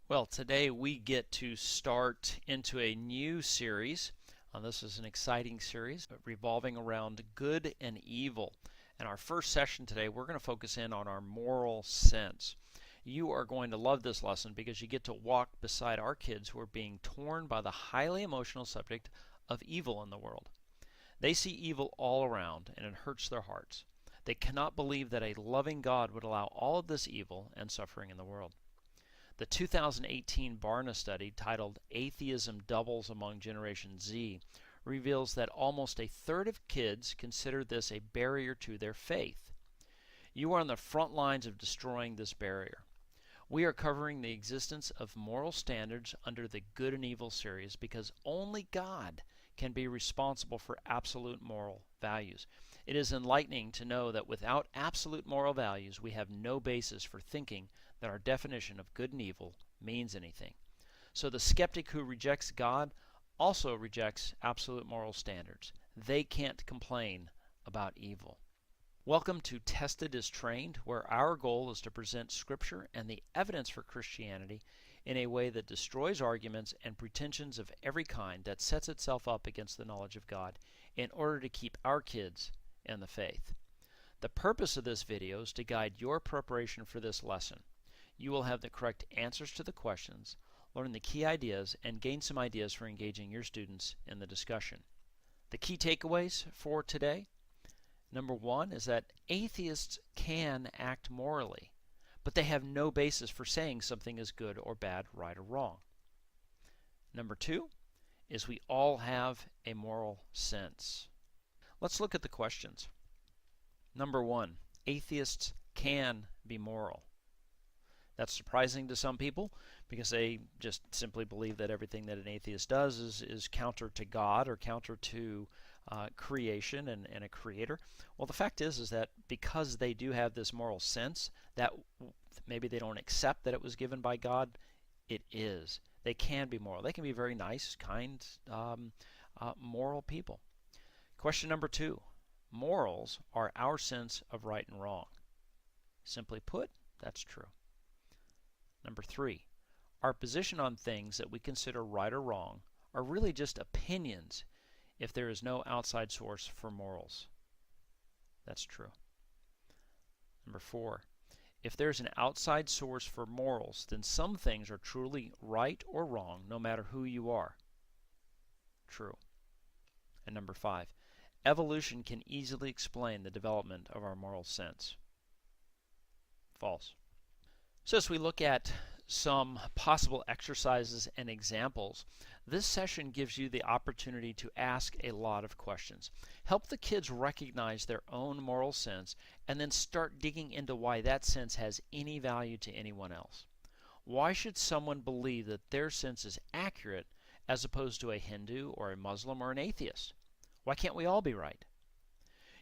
Well, today we get to start into a new series. This is an exciting series revolving around good and evil. In our first session today, we're going to focus in on our moral sense. You are going to love this lesson because you get to walk beside our kids who are being torn by the highly emotional subject of evil in the world. They see evil all around and it hurts their hearts. They cannot believe that a loving God would allow all of this evil and suffering in the world. The 2018 Barna study, titled Atheism Doubles Among Generation Z, reveals that almost a third of kids consider this a barrier to their faith. You are on the front lines of destroying this barrier. We are covering the existence of moral standards under the Good and Evil series because only God can be responsible for absolute moral values. It is enlightening to know that without absolute moral values, we have no basis for thinking that our definition of good and evil means anything. So the skeptic who rejects God also rejects absolute moral standards. They can't complain about evil. Welcome to Tested is Trained, where our goal is to present Scripture and the evidence for Christianity in a way that destroys arguments and pretensions of every kind that sets itself up against the knowledge of God in order to keep our kids in the faith. The purpose of this video is to guide your preparation for this lesson. You will have the correct answers to the questions, learn the key ideas, and gain some ideas for engaging your students in the discussion. The key takeaways for today: number one is that atheists can act morally, but they have no basis for saying something is good or bad, right or wrong. Number two is we all have a moral sense. Let's look at the questions. Number one, atheists can be moral. That's surprising to some people because they just simply believe that everything that an atheist does is counter to God or counter to creation and a creator. Well, the fact is that because they do have this moral sense that maybe they don't accept that it was given by God, it is. They can be moral. They can be very nice, kind, moral people. Question number two. Morals are our sense of right and wrong. Simply put, that's true. Number three, our position on things that we consider right or wrong are really just opinions if there is no outside source for morals. That's true. Number four, if there's an outside source for morals, then some things are truly right or wrong no matter who you are. True. And number five, evolution can easily explain the development of our moral sense. False. So as we look at some possible exercises and examples, this session gives you the opportunity to ask a lot of questions. Help the kids recognize their own moral sense and then start digging into why that sense has any value to anyone else. Why should someone believe that their sense is accurate as opposed to a Hindu or a Muslim or an atheist? Why can't we all be right?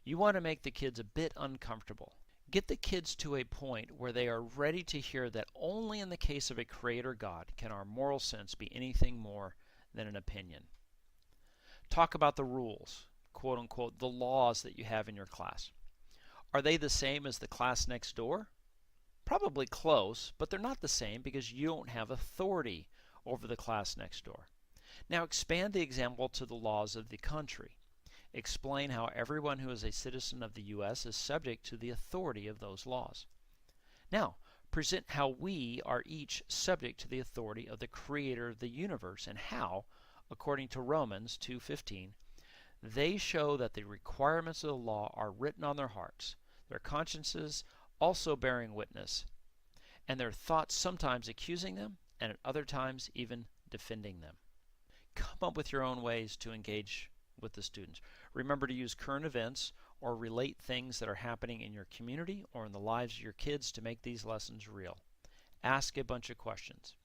You want to make the kids a bit uncomfortable. Get the kids to a point where they are ready to hear that only in the case of a creator God can our moral sense be anything more than an opinion. Talk about the rules, quote unquote, the laws that you have in your class. Are they the same as the class next door? Probably close, but they're not the same because you don't have authority over the class next door. Now expand the example to the laws of the country. Explain how everyone who is a citizen of the U.S. is subject to the authority of those laws. Now, present how we are each subject to the authority of the Creator of the universe and how, according to Romans 2:15, they show that the requirements of the law are written on their hearts, their consciences also bearing witness, and their thoughts sometimes accusing them and at other times even defending them. Come up with your own ways to engage with the students. Remember to use current events or relate things that are happening in your community or in the lives of your kids to make these lessons real. Ask a bunch of questions.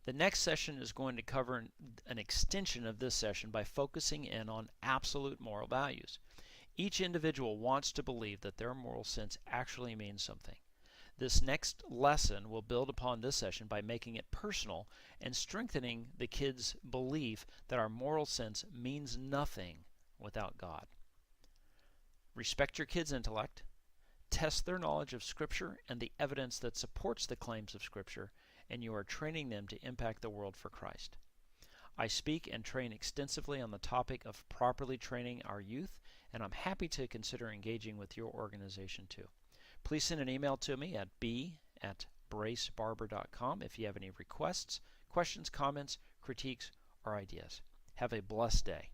The next session is going to cover an extension of this session by focusing in on absolute moral values. Each individual wants to believe that their moral sense actually means something. This next lesson will build upon this session by making it personal and strengthening the kids' belief that our moral sense means nothing without God. Respect your kids' intellect, test their knowledge of Scripture and the evidence that supports the claims of Scripture, and you are training them to impact the world for Christ. I speak and train extensively on the topic of properly training our youth, and I'm happy to consider engaging with your organization too. Please send an email to me at b@bracebarber.com if you have any requests, questions, comments, critiques, or ideas. Have a blessed day.